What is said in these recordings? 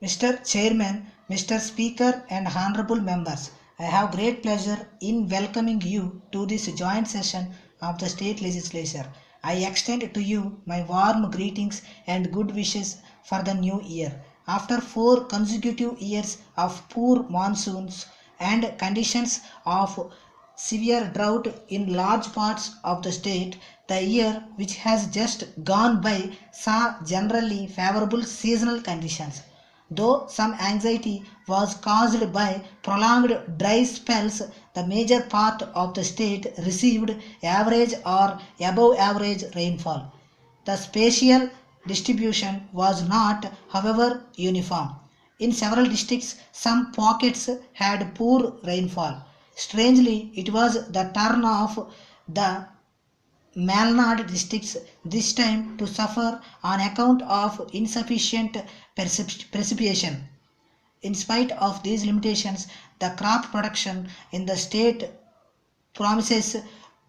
Mr. Chairman, Mr. Speaker and honorable members, I have great pleasure in welcoming you to this joint session of the state legislature. I extend to you my warm greetings and good wishes for the new year. After 4 consecutive years of poor monsoons and conditions of severe drought in large parts of the state, the year which has just gone by saw generally favorable seasonal conditions. Though some anxiety was caused by prolonged dry spells, the major part of the state received average or above average rainfall. The spatial distribution was not, however, uniform. In several districts, some pockets had poor rainfall. Strangely, it was the turn of the Malnad districts this time to suffer on account of insufficient precipitation. In spite of these limitations, the crop production in the state promises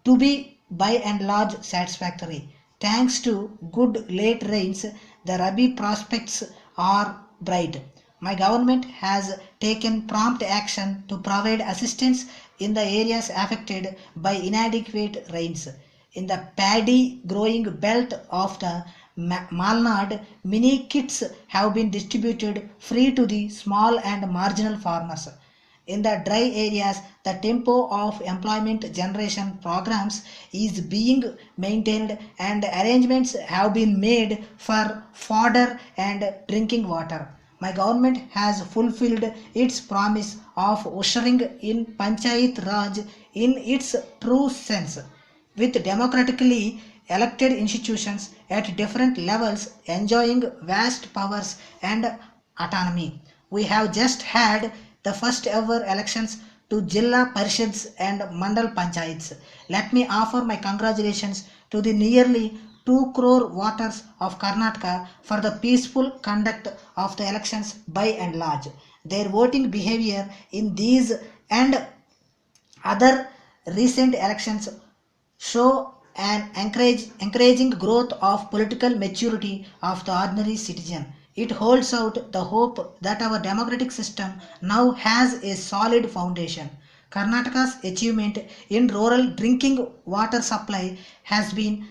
to be by and large satisfactory. Thanks to good late rains, the Rabi prospects are bright. My government has taken prompt action to provide assistance in the areas affected by inadequate rains. In the paddy growing belt of the Malnad, mini kits have been distributed free to the small and marginal farmers. In the dry areas, the tempo of employment generation programs is being maintained and arrangements have been made for fodder and drinking water. My government has fulfilled its promise of ushering in Panchayat Raj in its true sense, with democratically elected institutions at different levels enjoying vast powers and autonomy. We have just had the first ever elections to Jilla Parishads and Mandal Panchayats. Let me offer my congratulations to the nearly 2 crore voters of Karnataka for the peaceful conduct of the elections by and large. Their voting behavior in these and other recent elections show an encouraging growth of political maturity of the ordinary citizen. It holds out the hope that our democratic system now has a solid foundation. Karnataka's achievement in rural drinking water supply has been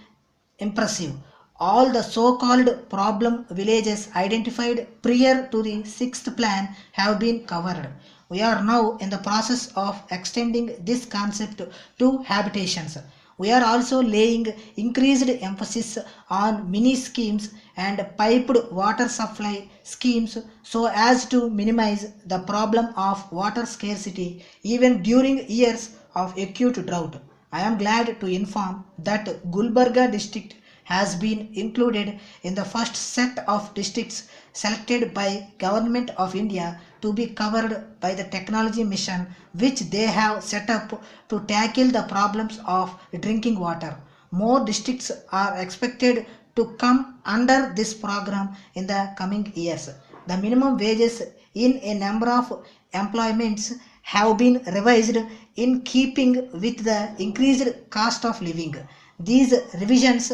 impressive. All the so-called problem villages identified prior to the sixth plan have been covered. We are now in the process of extending this concept to habitations. We are also laying increased emphasis on mini schemes and piped water supply schemes so as to minimize the problem of water scarcity even during years of acute drought. I am glad to inform that Gulbarga district has been included in the first set of districts selected by Government of India to be covered by the technology mission which they have set up to tackle the problems of drinking water. More districts are expected to come under this program in the coming years. The minimum wages in a number of employments have been revised in keeping with the increased cost of living. These revisions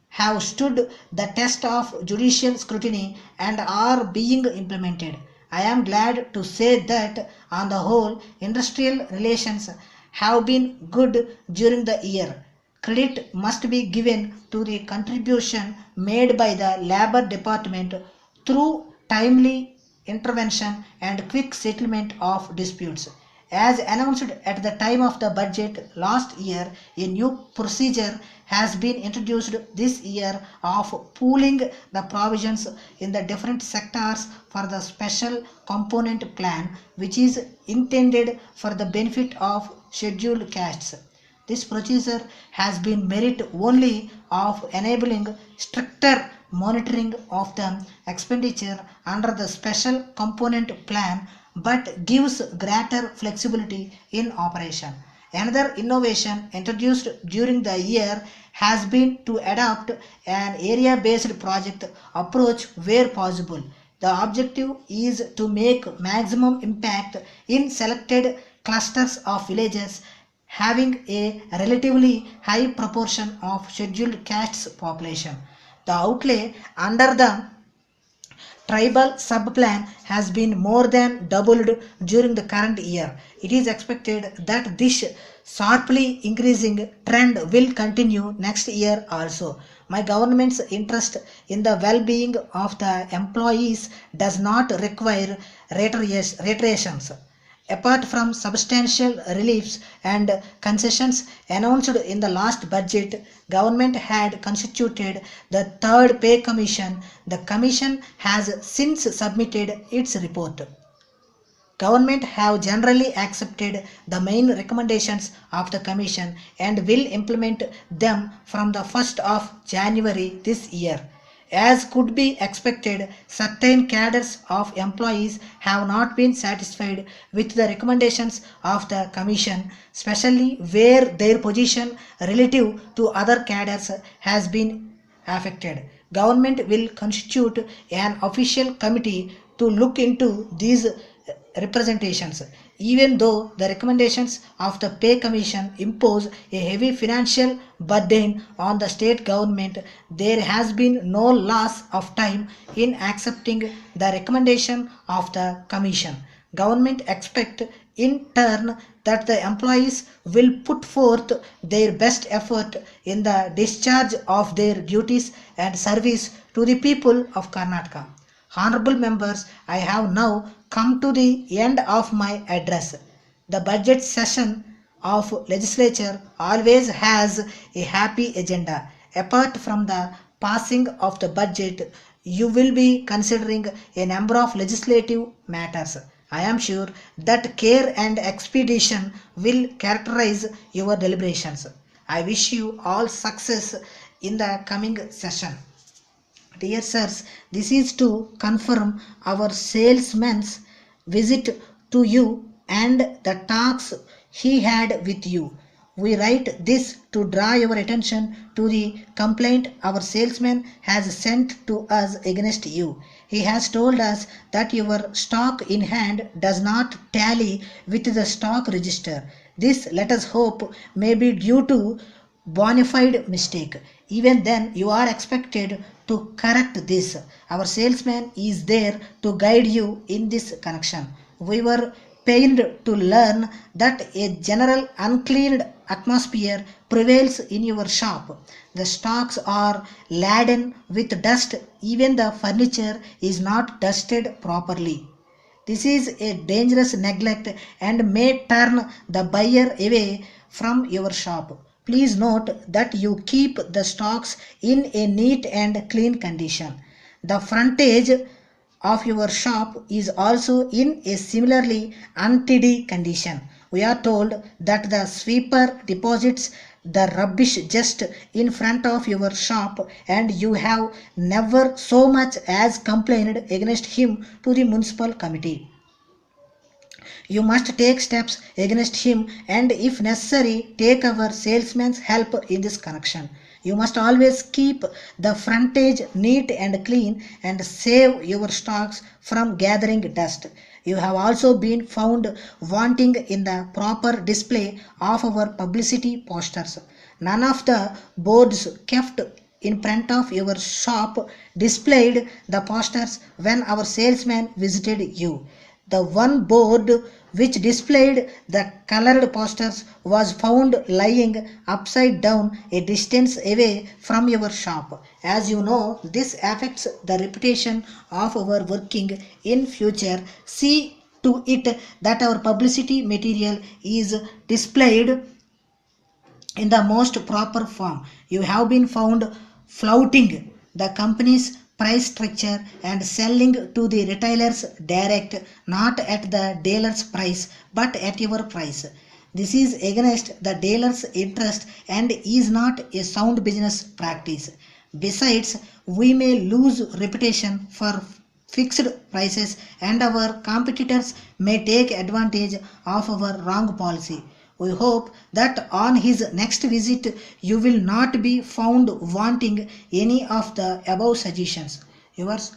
have stood the test of judicial scrutiny and are being implemented. I am glad to say that on the whole, industrial relations have been good during the year. Credit must be given to the contribution made by the Labor Department through timely intervention and quick settlement of disputes. As announced at the time of the budget last year, a new procedure has been introduced this year of pooling the provisions in the different sectors for the special component plan, which is intended for the benefit of scheduled castes. This procedure has been merit only of enabling stricter monitoring of the expenditure under the special component plan but gives greater flexibility in operation. Another innovation introduced during the year has been to adopt an area-based project approach where possible. The objective is to make maximum impact in selected clusters of villages having a relatively high proportion of scheduled castes population. The outlay under the tribal sub-plan has been more than doubled during the current year. It is expected that this sharply increasing trend will continue next year also. My government's interest in the well-being of the employees does not require reiterations. Apart from substantial reliefs and concessions announced in the last budget, government had constituted the third pay commission. The commission has since submitted its report. Government have generally accepted the main recommendations of the Commission and will implement them from the 1st of January this year. As could be expected, certain cadres of employees have not been satisfied with the recommendations of the Commission, especially where their position relative to other cadres has been affected. Government will constitute an official committee to look into these representations. Even though the recommendations of the pay commission impose a heavy financial burden on the state government, there has been no loss of time in accepting the recommendation of the commission. Government expect in turn that the employees will put forth their best effort in the discharge of their duties and service to the people of Karnataka. Honorable members, I have now come to the end of my address. The budget session of legislature always has a happy agenda. Apart from the passing of the budget, you will be considering a number of legislative matters. I am sure that care and expedition will characterize your deliberations. I wish you all success in the coming session. Dear sirs, this is to confirm our salesman's visit to you and the talks he had with you. We write this to draw your attention to the complaint our salesman has sent to us against you. He has told us that your stock in hand does not tally with the stock register. This, let us hope, may be due to bona fide mistake. Even then, you are expected to correct this. Our salesman is there to guide you in this connection. We were pained to learn that a general uncleaned atmosphere prevails in your shop. The stocks are laden with dust. Even the furniture is not dusted properly. This is a dangerous neglect and may turn the buyer away from your shop. Please note that you keep the stocks in a neat and clean condition. The frontage of your shop is also in a similarly untidy condition. We are told that the sweeper deposits the rubbish just in front of your shop and you have never so much as complained against him to the municipal committee. You must take steps against him and if necessary take our salesman's help in this connection. You must always keep the frontage neat and clean and save your stocks from gathering dust. You have also been found wanting in the proper display of our publicity posters. None of the boards kept in front of your shop displayed the posters when our salesman visited you. The one board which displayed the colored posters was found lying upside down a distance away from your shop. As you know, this affects the reputation of our working in future. See to it that our publicity material is displayed in the most proper form. You have been found flouting the company's price structure and selling to the retailers direct, not at the dealer's price but at your price. This is against the dealer's interest and is not a sound business practice. Besides, we may lose reputation for fixed prices and our competitors may take advantage of our wrong policy. We hope that on his next visit you will not be found wanting any of the above suggestions. Yours,